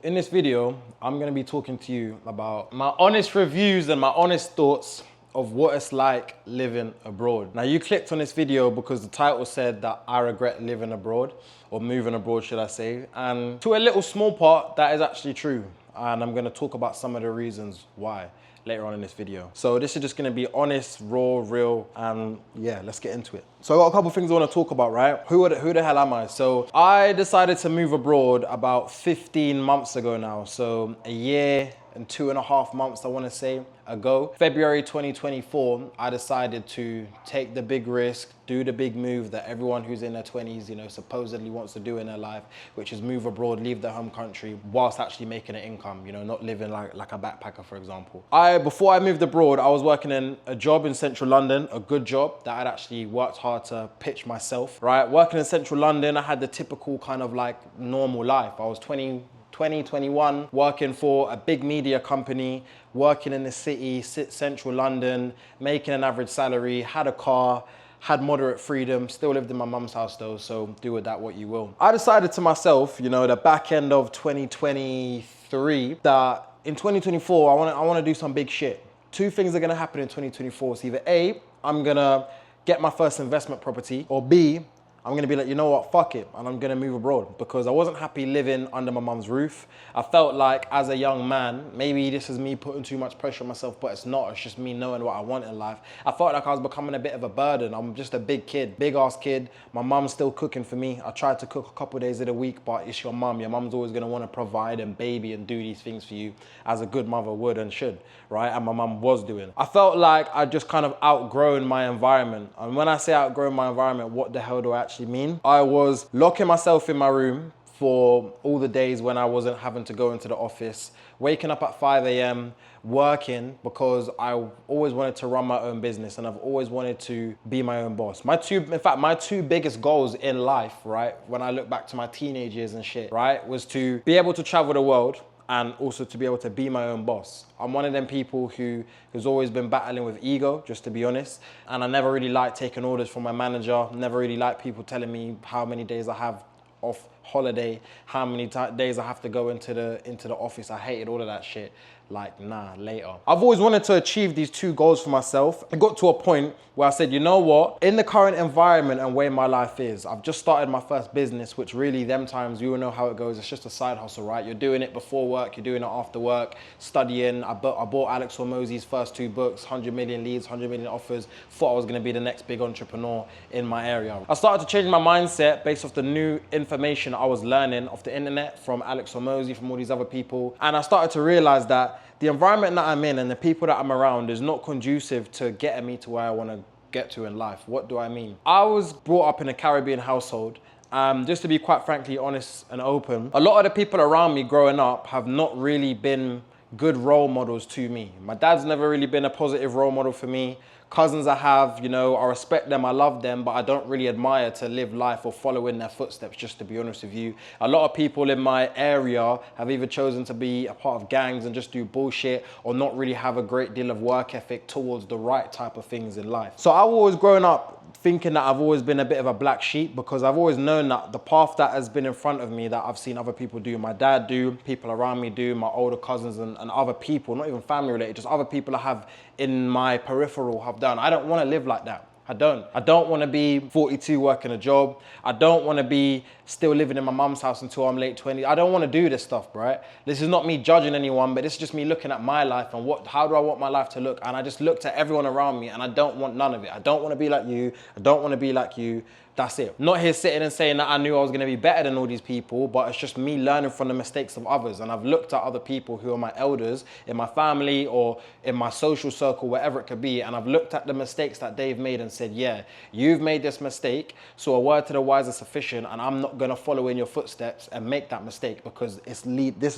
In this video, I'm going to be talking to you about my honest reviews and my honest thoughts of what it's like living abroad. Now, you clicked on this video because the title said that I regret living abroad, or moving abroad, should I say. And to a little small part, that is actually true. And I'm going to talk about some of the reasons why later on in this video. So this is just going to be honest, raw, real, and yeah, let's get into it. So I got a couple things I want to talk about, right? Who the hell am I? So I decided to move abroad about 15 months ago now. So a year and 2.5 months, I want to say, ago. February 2024, I decided to take the big risk, do the big move that everyone who's in their 20s, supposedly wants to do in their life, which is move abroad, leave their home country, whilst actually making an income, not living like a backpacker, for example. Before I moved abroad, I was working in a job in central London, a good job that I'd actually worked hard to pitch myself, right? Working in central London, I had the typical kind of like normal life. I was 21, working for a big media company, working in the city, central London, making an average salary, had a car, had moderate freedom, still lived in my mum's house though, so do with that what you will. I decided to myself, the back end of 2023, that in 2024, I wanna do some big shit. Two things are gonna happen in 2024. It's either A, I'm gonna get my first investment property, or B, I'm gonna be like, you know what, fuck it, and I'm gonna move abroad, because I wasn't happy living under my mum's roof. I felt like as a young man, maybe this is me putting too much pressure on myself, but it's not, it's just me knowing what I want in life. I felt like I was becoming a bit of a burden. I'm just a big kid, big ass kid. My mum's still cooking for me. I tried to cook a couple days of the week, but it's your mum. Your mum's always gonna wanna provide and baby and do these things for you as a good mother would and should, right? And my mum was doing. I felt like I just kind of outgrown my environment. And when I say outgrown my environment, what the hell do I actually mean? I was locking myself in my room for all the days when I wasn't having to go into the office, waking up at 5 a.m, working, because I always wanted to run my own business and I've always wanted to be my own boss. My two biggest goals in life, right, when I look back to my teenage years and shit, right, was to be able to travel the world and also to be able to be my own boss. I'm one of them people who's always been battling with ego, just to be honest. And I never really liked taking orders from my manager, never really liked people telling me how many days I have off holiday, how many days I have to go into the office. I hated all of that shit. Like, nah, later. I've always wanted to achieve these two goals for myself. I got to a point where I said, you know what? In the current environment and way my life is, I've just started my first business, which really, them times, you all know how it goes. It's just a side hustle, right? You're doing it before work, you're doing it after work, studying. I bought Alex Hormozi's first 2 books, 100 million leads, 100 million offers. Thought I was gonna be the next big entrepreneur in my area. I started to change my mindset based off the new information I was learning off the internet from Alex Hormozi, from all these other people. And I started to realize that the environment that I'm in and the people that I'm around is not conducive to getting me to where I want to get to in life. What do I mean? I was brought up in a Caribbean household. Just to be quite frankly honest and open, a lot of the people around me growing up have not really been good role models to me. My dad's never really been a positive role model for me. Cousins I have, I respect them, I love them, but I don't really admire to live life or follow in their footsteps, just to be honest with you. A lot of people in my area have either chosen to be a part of gangs and just do bullshit, or not really have a great deal of work ethic towards the right type of things in life. So I've always grown up thinking that I've always been a bit of a black sheep, because I've always known that the path that has been in front of me that I've seen other people do, my dad do, people around me do, my older cousins and other people, not even family related, just other people I have in my peripheral have done. I don't want to live like that. I don't want to be 42 working a job. I don't want to be still living in my mum's house until I'm late 20s. I don't want to do this stuff, right? This is not me judging anyone, but this is just me looking at my life and how do I want my life to look? And I just looked at everyone around me and I don't want none of it. I don't want to be like you. I don't want to be like you. That's it. Not here sitting and saying that I knew I was going to be better than all these people, but it's just me learning from the mistakes of others. And I've looked at other people who are my elders in my family or in my social circle, wherever it could be. And I've looked at the mistakes that they've made and said, yeah, you've made this mistake. So a word to the wise is sufficient. And I'm not going to follow in your footsteps and make that mistake, because this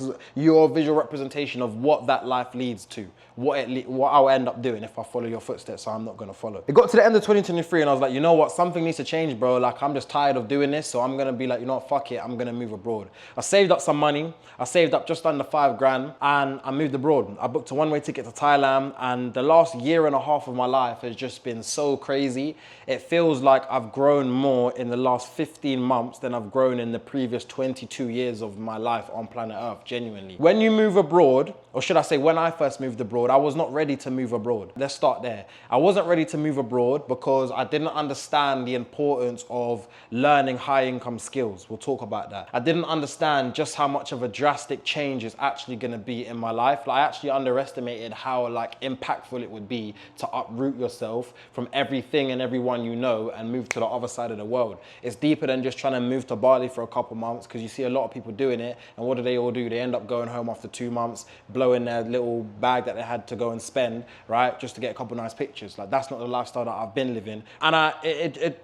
is your visual representation of what that life leads to, what I'll end up doing if I follow your footsteps. So I'm not going to follow. It got to the end of 2023 and I was like, you know what? Something needs to change, bro. bro, like I'm just tired of doing this. So I'm gonna be like, you know what, fuck it, I'm gonna move abroad. I saved up some money. I saved up just under 5 grand and I moved abroad. I booked a one-way ticket to Thailand, and the last year and a half of my life has just been so crazy. It feels like I've grown more in the last 15 months than I've grown in the previous 22 years of my life on planet Earth, genuinely. When you move abroad, or should I say when I first moved abroad, I was not ready to move abroad. Let's start there. I wasn't ready to move abroad because I didn't understand the importance of learning high income skills. We'll talk about that. I didn't understand just how much of a drastic change is actually gonna be in my life. Like, I actually underestimated how like impactful it would be to uproot yourself from everything and everyone you know and move to the other side of the world. It's deeper than just trying to move to Bali for a couple months, because you see a lot of people doing it, and what do they all do? They end up going home after 2 months, blowing their little bag that they had to go and spend, right, just to get a couple nice pictures. Like, that's not the lifestyle that I've been living. And it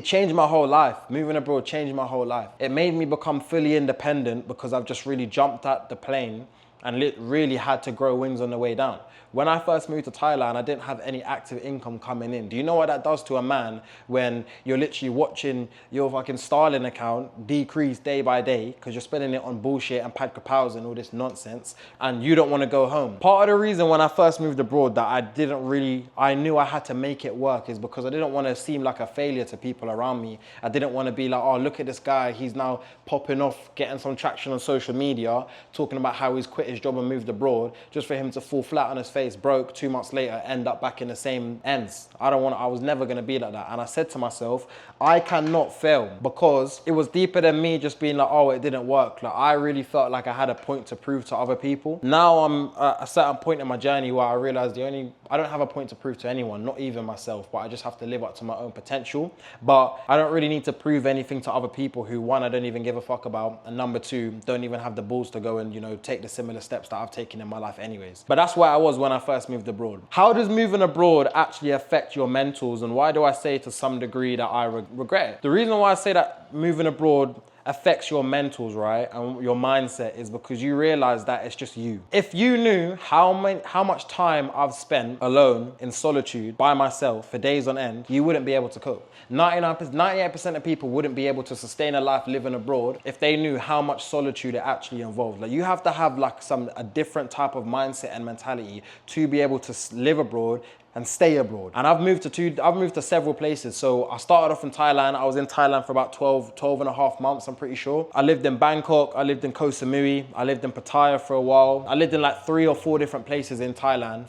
changed my whole life. Moving abroad changed my whole life. It made me become fully independent because I've just really jumped at the plane and really had to grow wings on the way down. When I first moved to Thailand, I didn't have any active income coming in. Do you know what that does to a man when you're literally watching your fucking Starling account decrease day by day because you're spending it on bullshit and pad kapows and all this nonsense, and you don't want to go home? Part of the reason when I first moved abroad that I knew I had to make it work is because I didn't want to seem like a failure to people around me. I didn't want to be like, oh, look at this guy, he's now popping off, getting some traction on social media, talking about how he's quit his job and moved abroad, just for him to fall flat on his face, broke, 2 months later, end up back in the same ends. I was never gonna be like that. And I said to myself, I cannot fail, because it was deeper than me just being like, oh, it didn't work. Like, I really felt like I had a point to prove to other people. Now I'm at a certain point in my journey where I realized I don't have a point to prove to anyone, not even myself, but I just have to live up to my own potential. But I don't really need to prove anything to other people who, one, I don't even give a fuck about, and number two, don't even have the balls to go and, you know, take the similar steps that I've taken in my life anyways. But that's where I was when I first moved abroad. How does moving abroad actually affect your mentals, and why do I say to some degree that I regret it? The reason why I say that moving abroad affects your mentals, right, and your mindset is because you realize that it's just you. If you knew how much time I've spent alone in solitude by myself for days on end, you wouldn't be able to cope. 98% of people wouldn't be able to sustain a life living abroad if they knew how much solitude it actually involved. Like, you have to have like a different type of mindset and mentality to be able to live abroad and stay abroad. And I've moved to several places. So I started off in Thailand. I was in Thailand for about 12 and a half months, I'm pretty sure. I lived in Bangkok, I lived in Koh Samui, I lived in Pattaya for a while. I lived in like 3 or 4 different places in Thailand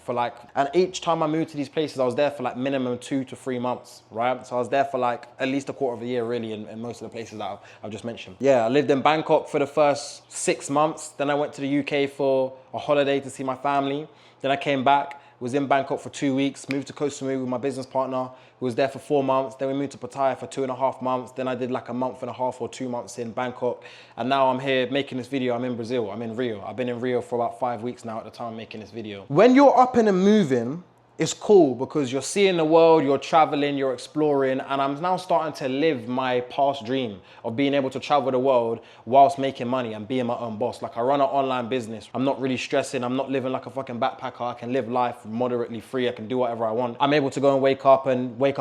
and each time I moved to these places, I was there for like minimum 2 to 3 months, right? So I was there for like at least a quarter of a year really in most of the places that I've just mentioned. Yeah, I lived in Bangkok for the first 6 months. Then I went to the UK for a holiday to see my family. Then I came back, was in Bangkok for 2 weeks, moved to Koh Samui with my business partner, who was there for 4 months. Then we moved to Pattaya for 2.5 months. Then I did like a month and a half or 2 months in Bangkok. And now I'm here making this video. I'm in Brazil, I'm in Rio. I've been in Rio for about 5 weeks now at the time I'm making this video. When you're up and moving, it's cool because you're seeing the world, you're traveling, you're exploring, and I'm now starting to live my past dream of being able to travel the world whilst making money and being my own boss. Like, I run an online business. I'm not really stressing. I'm not living like a fucking backpacker. I can live life moderately free. I can do whatever I want. I'm able to go and wake up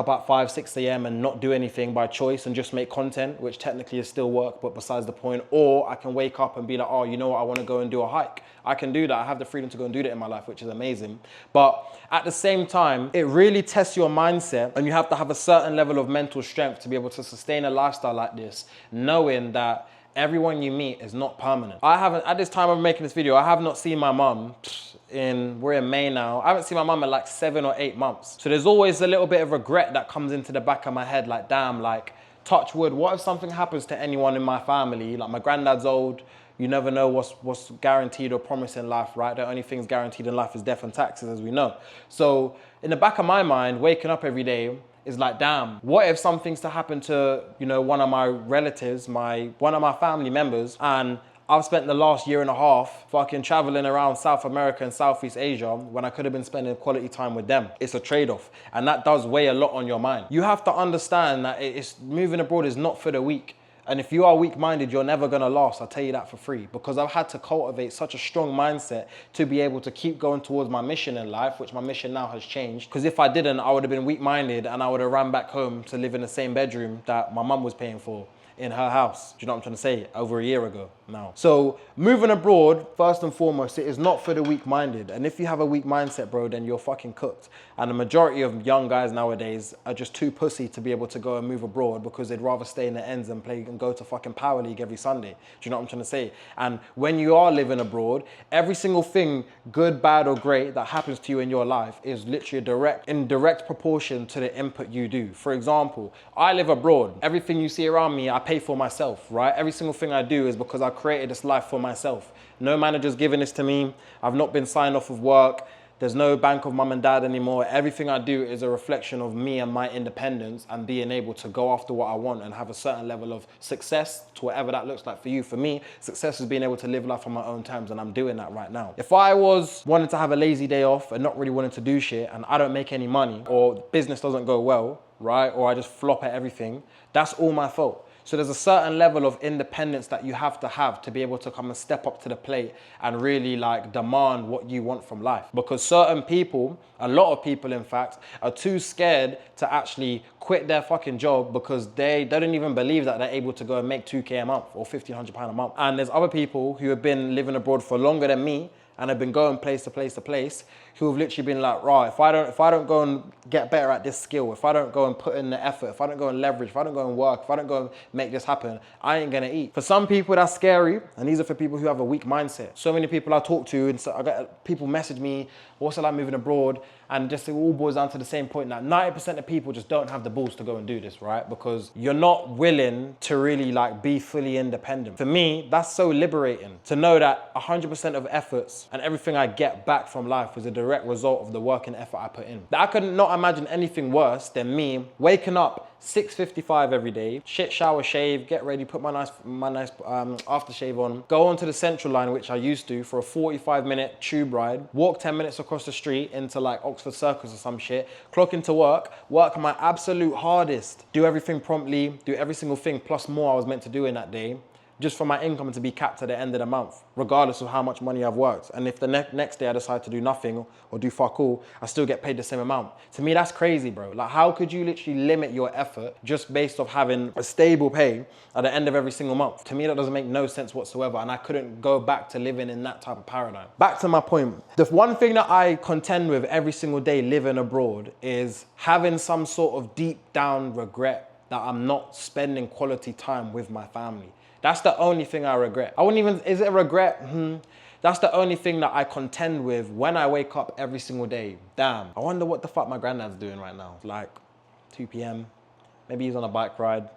at 5, 6 a.m. and not do anything by choice and just make content, which technically is still work, but besides the point. Or I can wake up and be like, oh, you know what? I want to go and do a hike. I can do that. I have the freedom to go and do that in my life, which is amazing. But at the same time, it really tests your mindset, and you have to have a certain level of mental strength to be able to sustain a lifestyle like this, knowing that everyone you meet is not permanent. At this time of making this video, I have not seen my mum we're in May now. I haven't seen my mum in like 7 or 8 months. So there's always a little bit of regret that comes into the back of my head, like, damn, like, touch wood, what if something happens to anyone in my family? Like, my granddad's old. You never know what's guaranteed or promised in life, right? The only things guaranteed in life is death and taxes, as we know. So in the back of my mind, waking up every day is like, damn, what if something's to happen to, you know, one of my relatives, one of my family members, and I've spent the last year and a half fucking traveling around South America and Southeast Asia when I could have been spending quality time with them. It's a trade-off, and that does weigh a lot on your mind. You have to understand that moving abroad is not for the weak. And if you are weak-minded, you're never gonna last, I'll tell you that for free. Because I've had to cultivate such a strong mindset to be able to keep going towards my mission in life, which my mission now has changed. Because if I didn't, I would have been weak-minded and I would have ran back home to live in the same bedroom that my mum was paying for in her house. Do you know what I'm trying to say? Over a year ago now. So moving abroad, first and foremost, it is not for the weak-minded. And if you have a weak mindset, bro, then you're fucking cooked. And the majority of young guys nowadays are just too pussy to be able to go and move abroad because they'd rather stay in the ends and play and go to fucking Power League every Sunday. Do you know what I'm trying to say? And when you are living abroad, every single thing, good, bad, or great, that happens to you in your life is literally in direct proportion to the input you do. For example, I live abroad. Everything you see around me, I pay for myself, right? Every single thing I do is because I created this life for myself. No manager's giving this to me. I've not been signed off of work. There's no bank of mum and dad anymore. Everything I do is a reflection of me and my independence and being able to go after what I want and have a certain level of success to whatever that looks like for you. For me, success is being able to live life on my own terms, and I'm doing that right now. If I was wanting to have a lazy day off and not really wanting to do shit and I don't make any money or business doesn't go well, right? Or I just flop at everything, that's all my fault. So there's a certain level of independence that you have to be able to come and step up to the plate and really like demand what you want from life. Because certain people, a lot of people in fact, are too scared to actually quit their fucking job because they don't even believe that they're able to go and make 2K a month or £1,500 a month. And there's other people who have been living abroad for longer than me and have been going place to place to place, who have literally been like, right, if I don't go and get better at this skill, if I don't go and put in the effort, if I don't go and leverage, if I don't go and work, if I don't go and make this happen, I ain't gonna eat. For some people, that's scary, and these are for people who have a weak mindset. So many people I talk to, and so I get people message me, what's it like moving abroad? And just it all boils down to the same point that 90% of people just don't have the balls to go and do this, right? Because you're not willing to really like be fully independent. For me, that's so liberating to know that 100% of efforts and everything I get back from life was a direct result of the work and effort I put in. That I could not imagine anything worse than me waking up 6:55 every day, shit, shower, shave, get ready, put my nice aftershave on, go onto the Central Line, which I used to, for a 45-minute tube ride, walk 10 minutes across the street into like Oxford Circus or some shit, clock into work my absolute hardest, do everything promptly, do every single thing plus more I was meant to do in that day, just for my income to be capped at the end of the month, regardless of how much money I've worked. And if the next day I decide to do nothing or do fuck all, I still get paid the same amount. To me, that's crazy, bro. Like, how could you literally limit your effort just based off having a stable pay at the end of every single month? To me, that doesn't make no sense whatsoever. And I couldn't go back to living in that type of paradigm. Back to my point. The one thing that I contend with every single day living abroad is having some sort of deep down regret that I'm not spending quality time with my family. That's the only thing I regret. I wouldn't even, is it a regret? That's the only thing that I contend with when I wake up every single day. Damn, I wonder what the fuck my granddad's doing right now. It's like 2 p.m. Maybe he's on a bike ride.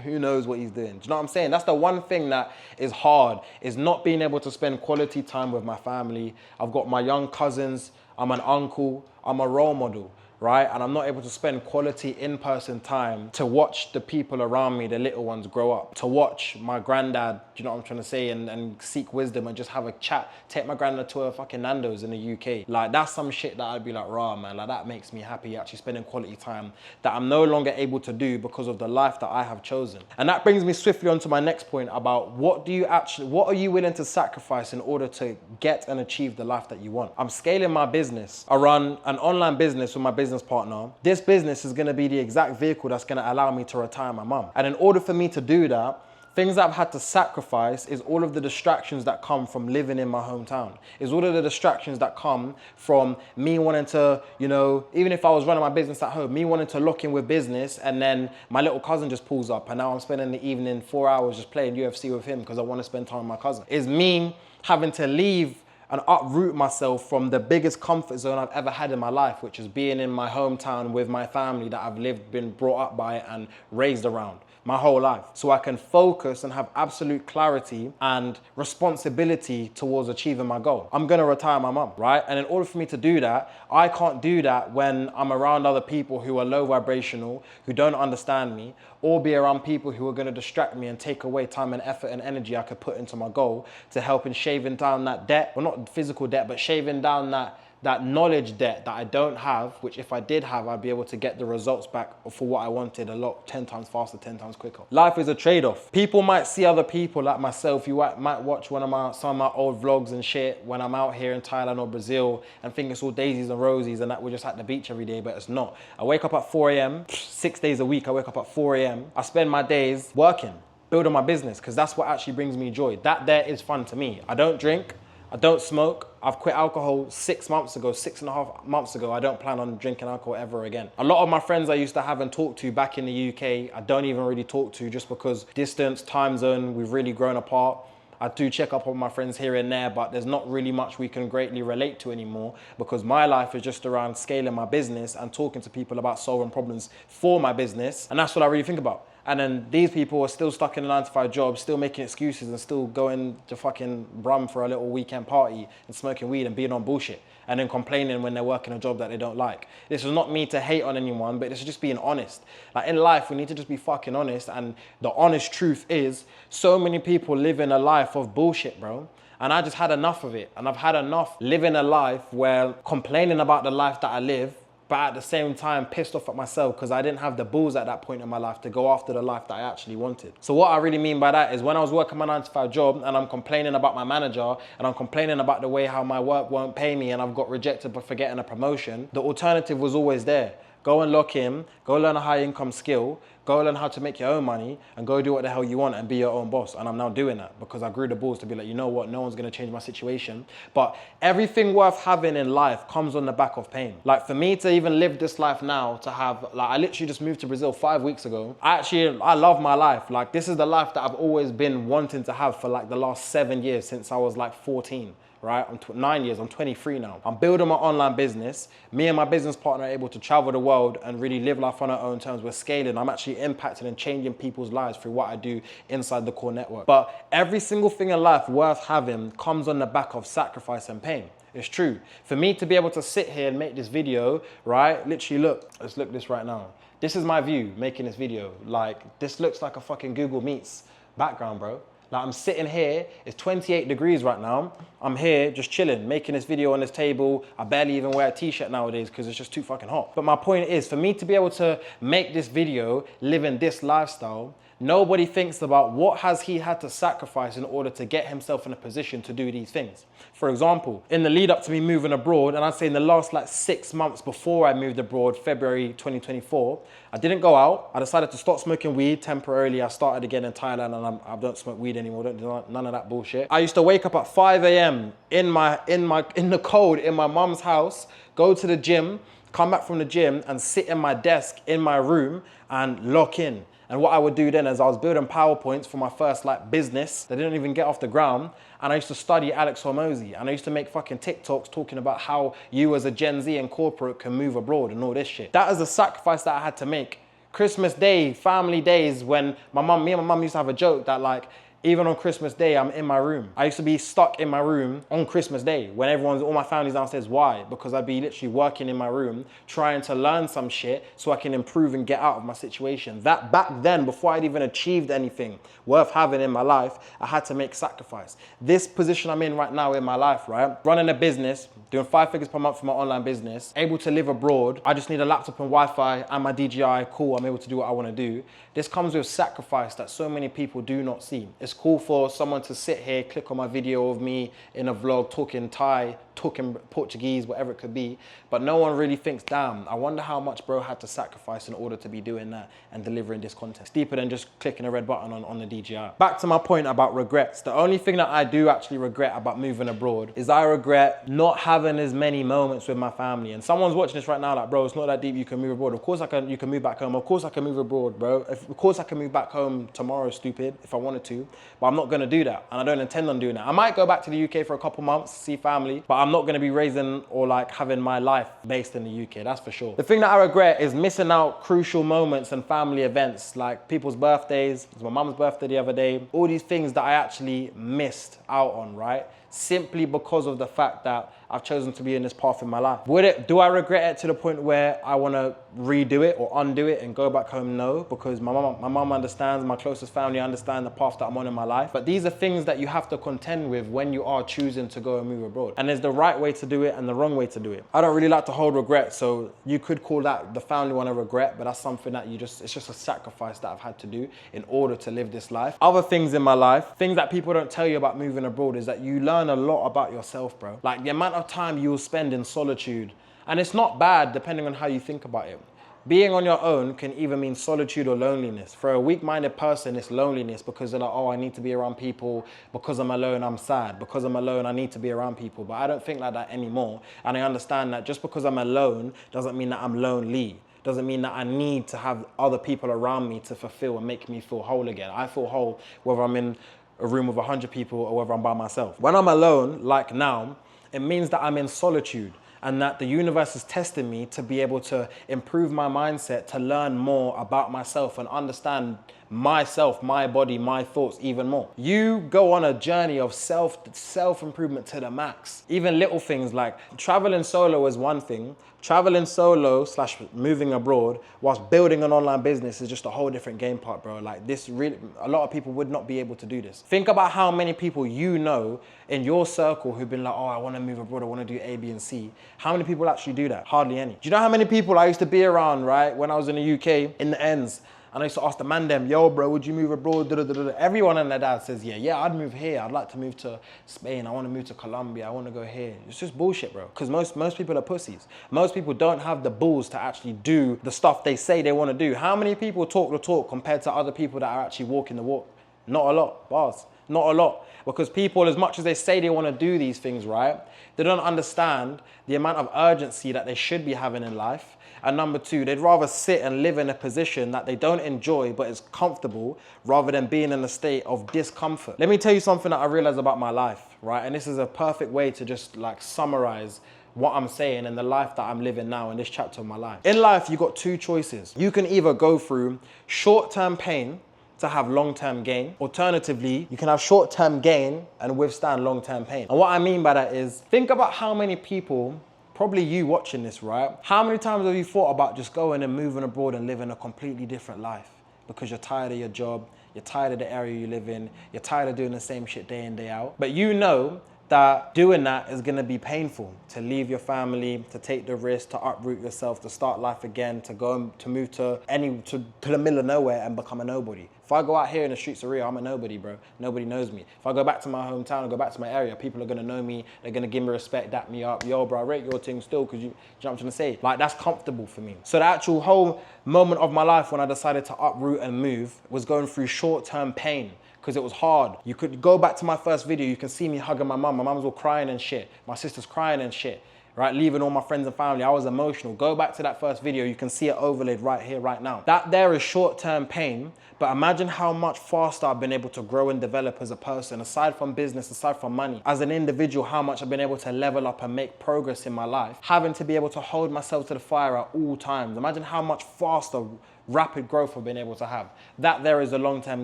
Who knows what he's doing? Do you know what I'm saying? That's the one thing that is hard, is not being able to spend quality time with my family. I've got my young cousins, I'm an uncle, I'm a role model, right? And I'm not able to spend quality in-person time to watch the people around me, the little ones, grow up, to watch my granddad, do you know what I'm trying to say, and seek wisdom and just have a chat, take my granddad to a fucking Nando's in the UK. Like, that's some shit that I'd be like, rah, man, like that makes me happy, actually spending quality time that I'm no longer able to do because of the life that I have chosen. And that brings me swiftly on to my next point about what are you willing to sacrifice in order to get and achieve the life that you want? I'm scaling my business. I run an online business with my business partner. This business is going to be the exact vehicle that's going to allow me to retire my mum. And in order for me to do that, things that I've had to sacrifice is all of the distractions that come from living in my hometown. Is all of the distractions that come from me wanting to, you know, even if I was running my business at home, me wanting to lock in with business, and then my little cousin just pulls up and now I'm spending the evening 4 hours just playing UFC with him because I want to spend time with my cousin. Is me having to leave and uproot myself from the biggest comfort zone I've ever had in my life, which is being in my hometown with my family that I've been brought up by and raised around my whole life, so I can focus and have absolute clarity and responsibility towards achieving my goal. I'm gonna retire my mum, right? And in order for me to do that, I can't do that when I'm around other people who are low vibrational, who don't understand me, or be around people who are gonna distract me and take away time and effort and energy I could put into my goal to help in shaving down that debt, well, not physical debt, but shaving down that that knowledge debt that I don't have, which if I did have, I'd be able to get the results back for what I wanted a lot, 10 times faster, 10 times quicker. Life is a trade-off. People might see other people like myself, you might watch some of my old vlogs and shit when I'm out here in Thailand or Brazil and think it's all daisies and roses and that we're just at the beach every day, but it's not. I wake up at 4 a.m, 6 days a week, I wake up at 4 a.m. I spend my days working, building my business, because that's what actually brings me joy. That there is fun to me. I don't drink, I don't smoke. I've quit alcohol 6 months ago, 6.5 months ago. I don't plan on drinking alcohol ever again. A lot of my friends I used to have and talk to back in the UK, I don't even really talk to just because distance, time zone, we've really grown apart. I do check up on my friends here and there, but there's not really much we can greatly relate to anymore because my life is just around scaling my business and talking to people about solving problems for my business. And that's what I really think about. And then these people are still stuck in a 9-to-5 job, still making excuses and still going to fucking Brum for a little weekend party and smoking weed and being on bullshit and then complaining when they're working a job that they don't like. This is not me to hate on anyone, but this is just being honest. Like in life, we need to just be fucking honest. And the honest truth is so many people live in a life of bullshit, bro. And I just had enough of it. And I've had enough living a life where complaining about the life that I live, but at the same time pissed off at myself because I didn't have the balls at that point in my life to go after the life that I actually wanted. So what I really mean by that is when I was working my 9-to-5 job and I'm complaining about my manager and I'm complaining about the way how my work won't pay me and I've got rejected for getting a promotion, the alternative was always there. Go and lock in, go learn a high income skill, go learn how to make your own money and go do what the hell you want and be your own boss. And I'm now doing that because I grew the balls to be like, you know what, no one's gonna change my situation. But everything worth having in life comes on the back of pain. Like for me to even live this life now, to have, like I literally just moved to Brazil 5 weeks ago. I love my life. Like this is the life that I've always been wanting to have for like the last 7 years since I was like 14. Right? I'm 9 years, I'm 23 now. I'm building my online business. Me and my business partner are able to travel the world and really live life on our own terms. We're scaling. I'm actually impacting and changing people's lives through what I do inside the core network. But every single thing in life worth having comes on the back of sacrifice and pain. It's true. For me to be able to sit here and make this video, right? Literally look, let's look at this right now. This is my view making this video. Like this looks like a fucking Google Meets background, bro. Like I'm sitting here, it's 28 degrees right now. I'm here just chilling, making this video on this table. I barely even wear a t-shirt nowadays because it's just too fucking hot. But my point is, for me to be able to make this video, living this lifestyle, nobody thinks about what has he had to sacrifice in order to get himself in a position to do these things. For example, in the lead up to me moving abroad, and I'd say in the last like 6 months before I moved abroad, February 2024, I didn't go out. I decided to stop smoking weed temporarily. I started again in Thailand and I don't smoke weed anymore. Don't do none of that bullshit. I used to wake up at 5 a.m. in the cold in my mum's house, go to the gym, come back from the gym and sit in my desk in my room and lock in. And what I would do then is I was building PowerPoints for my first like business that didn't even get off the ground. And I used to study Alex Hormozy and I used to make fucking TikToks talking about how you as a Gen Z and corporate can move abroad and all this shit. That is the sacrifice that I had to make. Christmas Day, family days, when me and my mum used to have a joke that like, even on Christmas Day, I'm in my room. I used to be stuck in my room on Christmas Day when all my family's downstairs. Why? Because I'd be literally working in my room, trying to learn some shit so I can improve and get out of my situation. That back then, before I'd even achieved anything worth having in my life, I had to make sacrifice. This position I'm in right now in my life, right? Running a business, doing 5 figures per month for my online business, able to live abroad. I just need a laptop and Wi-Fi and my DJI. Cool, I'm able to do what I want to do. This comes with sacrifice that so many people do not see. It's cool for someone to sit here, click on my video of me in a vlog, talking Thai, talking Portuguese, whatever it could be. But no one really thinks, damn, I wonder how much bro had to sacrifice in order to be doing that and delivering this content. It's deeper than just clicking a red button on the DJI. Back to my point about regrets. The only thing that I do actually regret about moving abroad is I regret not having as many moments with my family. And someone's watching this right now like, bro, it's not that deep, you can move abroad. Of course you can move back home. Of course I can move abroad, bro. Of course I can move back home tomorrow, stupid, if I wanted to. But I'm not gonna do that. And I don't intend on doing that. I might go back to the UK for a couple months, see family, but I'm not gonna be raising or like having my life based in the UK, that's for sure. The thing that I regret is missing out crucial moments and family events, like people's birthdays. It was my mum's birthday the other day. All these things that I actually missed out on, right? simply because of the fact that I've chosen to be in this path in my life. Do I regret it to the point where I want to redo it or undo it and go back home? No, because my mom understands, my closest family understand the path that I'm on in my life. But these are things that you have to contend with when you are choosing to go and move abroad. And there's the right way to do it and the wrong way to do it. I don't really like to hold regret, so you could call that the family one a regret, but that's something that it's just a sacrifice that I've had to do in order to live this life. Other things in my life, things that people don't tell you about moving abroad, is that you learn a lot about yourself, bro. Like the amount of time you will spend in solitude. And it's not bad depending on how you think about it. Being on your own can either mean solitude or loneliness. For a weak-minded person, it's loneliness because they're like, oh, I need to be around people. Because I'm alone, I'm sad. Because I'm alone, I need to be around people. But I don't think like that anymore. And I understand that just because I'm alone doesn't mean that I'm lonely. Doesn't mean that I need to have other people around me to fulfill and make me feel whole again. I feel whole whether I'm in a room with 100 people or whether I'm by myself. When I'm alone, like now, it means that I'm in solitude and that the universe is testing me to be able to improve my mindset, to learn more about myself and understand myself, my body, my thoughts even more. You go on a journey of self-improvement to the max. Even little things like traveling solo is one thing. Traveling solo / moving abroad whilst building an online business is just a whole different game part, bro. Like this really, a lot of people would not be able to do this. Think about how many people you know in your circle who've been like, oh, I want to move abroad, I want to do A, B, and C. How many people actually do that? Hardly any. Do you know how many people I used to be around, right, when I was in the UK, in the ends? And I used to ask the man them, yo, bro, would you move abroad? Everyone and their dad says, yeah, I'd move here. I'd like to move to Spain. I want to move to Colombia. I want to go here. It's just bullshit, bro. Because most people are pussies. Most people don't have the balls to actually do the stuff they say they want to do. How many people talk the talk compared to other people that are actually walking the walk? Not a lot, bars. Not a lot. Because people, as much as they say they want to do these things, right, they don't understand the amount of urgency that they should be having in life. And number two, they'd rather sit and live in a position that they don't enjoy but is comfortable rather than being in a state of discomfort. Let me tell you something that I realized about my life, right? And this is a perfect way to just like summarize what I'm saying and the life that I'm living now in this chapter of my life. In life, you've got two choices. You can either go through short-term pain to have long-term gain. Alternatively, you can have short-term gain and withstand long-term pain. And what I mean by that is, think about how many people, probably you watching this, right? How many times have you thought about just going and moving abroad and living a completely different life? Because you're tired of your job, you're tired of the area you live in, you're tired of doing the same shit day in, day out. But you know that doing that is gonna be painful, to leave your family, to take the risk, to uproot yourself, to start life again, to go and to move to the middle of nowhere and become a nobody. If I go out here in the streets of Rio, I'm a nobody, bro. Nobody knows me. If I go back to my hometown and go back to my area, people are gonna know me, they're gonna give me respect, dap me up. Yo, bro, I rate your thing still, because you know what I'm trying to say? Like, that's comfortable for me. So the actual whole moment of my life when I decided to uproot and move was going through short-term pain. Because it was hard. You could go back to my first video, you can see me hugging my mum. My mum's all crying and shit. My sister's crying and shit, right? Leaving all my friends and family, I was emotional. Go back to that first video, you can see it overlaid right here, right now. That there is short-term pain, but imagine how much faster I've been able to grow and develop as a person, aside from business, aside from money. As an individual, how much I've been able to level up and make progress in my life, having to be able to hold myself to the fire at all times. Imagine how much faster rapid growth I've been able to have. That there is a long-term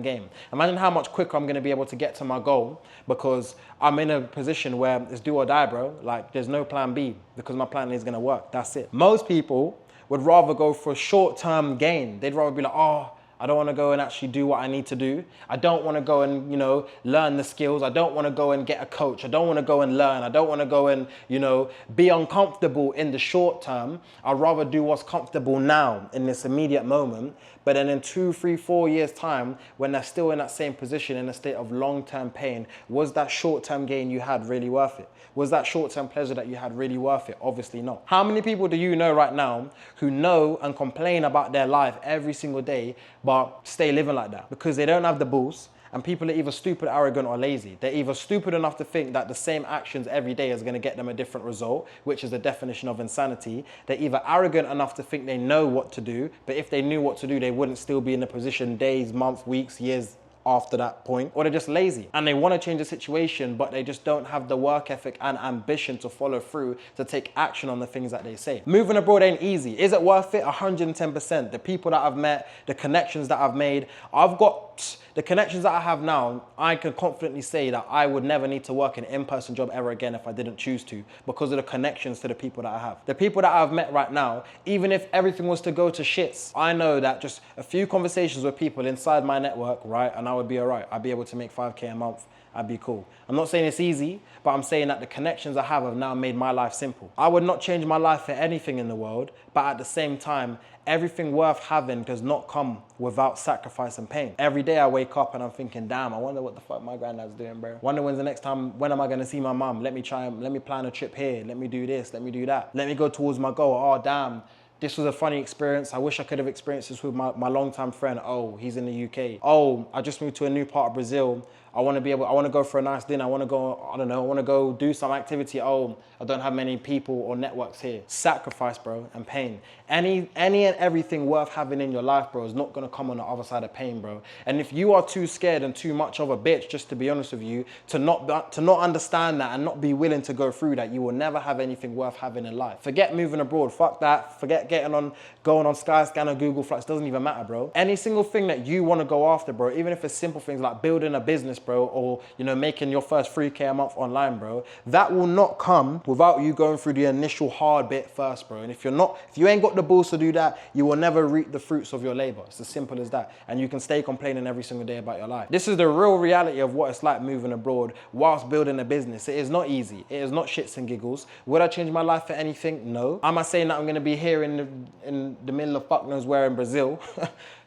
game. Imagine how much quicker I'm gonna be able to get to my goal because I'm in a position where it's do or die, bro. Like, there's no plan B because my plan is gonna work, that's it. Most people would rather go for a short-term gain. They'd rather be like, oh, I don't want to go and actually do what I need to do. I don't want to go and, you know, learn the skills. I don't want to go and get a coach. I don't want to go and learn. I don't want to go and, you know, be uncomfortable in the short term. I'd rather do what's comfortable now in this immediate moment. But then in 2, 3, 4 years time, when they're still in that same position in a state of long-term pain, was that short-term gain you had really worth it? Was that short-term pleasure that you had really worth it? Obviously not. How many people do you know right now who know and complain about their life every single day, but stay living like that? Because they don't have the balls, and people are either stupid, arrogant, or lazy. They're either stupid enough to think that the same actions every day is gonna get them a different result, which is the definition of insanity. They're either arrogant enough to think they know what to do, but if they knew what to do, they wouldn't still be in the position days, months, weeks, years after that point, or they're just lazy and they want to change the situation, but they just don't have the work ethic and ambition to follow through to take action on the things that they say. Moving abroad ain't easy. Is it worth it? 110%. The people that I've met, the connections that I've made, I've got the connections that I have now, I can confidently say that I would never need to work an in-person job ever again if I didn't choose to, because of the connections to the people that I have. The people that I've met right now, even if everything was to go to shits, I know that just a few conversations with people inside my network, right, and I would be all right. I'd be able to make 5K a month. I'd be cool. I'm not saying it's easy, but I'm saying that the connections I have now made my life simple. I would not change my life for anything in the world, but at the same time, everything worth having does not come without sacrifice and pain. Every day I wake up and I'm thinking, damn, I wonder what the fuck my granddad's doing, bro. Wonder when's the next time, when am I gonna see my mum? Let me plan a trip here. Let me do this, let me do that. Let me go towards my goal. Oh, damn. This was a funny experience. I wish I could have experienced this with my longtime friend. Oh, he's in the UK. Oh, I just moved to a new part of Brazil. I want to go for a nice dinner. I want to go, I don't know, I want to go do some activity. Oh, I don't have many people or networks here. Sacrifice, bro, and pain. Any and everything worth having in your life, bro, is not going to come on the other side of pain, bro. And if you are too scared and too much of a bitch, just to be honest with you, to not understand that and not be willing to go through that, you will never have anything worth having in life. Forget moving abroad. Fuck that. Forget going on Skyscanner, Google Flights. Doesn't even matter, bro. Any single thing that you want to go after, bro, even if it's simple things like building a business, bro, or, you know, making your first 3K a month online, bro, that will not come without you going through the initial hard bit first, bro. And if you ain't got the balls to do that, you will never reap the fruits of your labor. It's as simple as that. And you can stay complaining every single day about your life. This is the real reality of what it's like moving abroad whilst building a business. It is not easy. It is not shits and giggles. Would I change my life for anything? No. Am I saying that I'm gonna be here in the middle of fuck knows where in Brazil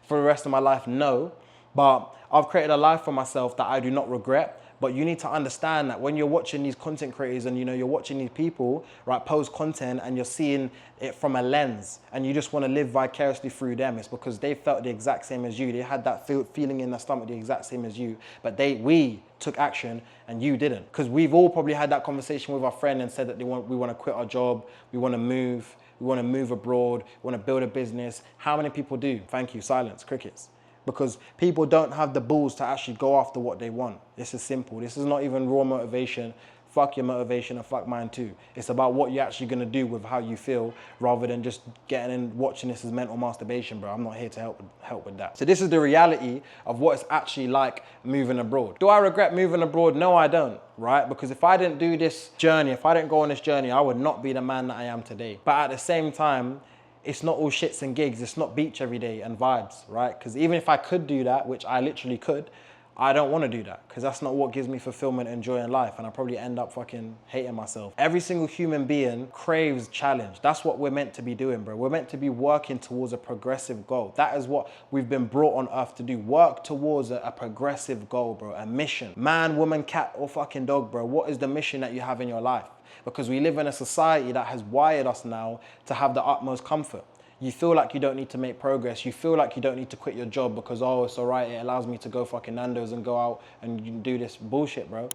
for the rest of my life? No. But I've created a life for myself that I do not regret. But you need to understand that when you're watching these content creators and, you know, you're watching these people, right, post content and you're seeing it from a lens and you just want to live vicariously through them, it's because they felt the exact same as you. They had that feeling in their stomach the exact same as you. But we took action and you didn't. Because we've all probably had that conversation with our friend and said that we want to quit our job, we want to move abroad, we want to build a business. How many people do? Thank you, silence, crickets. Because people don't have the balls to actually go after what they want. This is simple. This is not even raw motivation. Fuck your motivation and fuck mine too. It's about what you're actually gonna do with how you feel, rather than just getting in, watching this as mental masturbation, bro. I'm not here to help with that. So this is the reality of what it's actually like moving abroad. Do I regret moving abroad? No, I don't, right? Because if I didn't do this journey, if I didn't go on this journey, I would not be the man that I am today. But at the same time, it's not all shits and gigs. It's not beach every day and vibes, right? Because even if I could do that, which I literally could, I don't want to do that, because that's not what gives me fulfillment and joy in life, and I probably end up fucking hating myself. Every single human being craves challenge. That's what we're meant to be doing, bro. We're meant to be working towards a progressive goal. That is what we've been brought on earth to do. Work towards a progressive goal, bro. A mission. Man, woman, cat, or fucking dog, bro. What is the mission that you have in your life? Because we live in a society that has wired us now to have the utmost comfort. You feel like you don't need to make progress. You feel like you don't need to quit your job because, oh, it's all right, it allows me to go fucking Nando's and go out and do this bullshit, bro.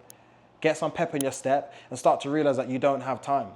Get some pep in your step and start to realize that you don't have time.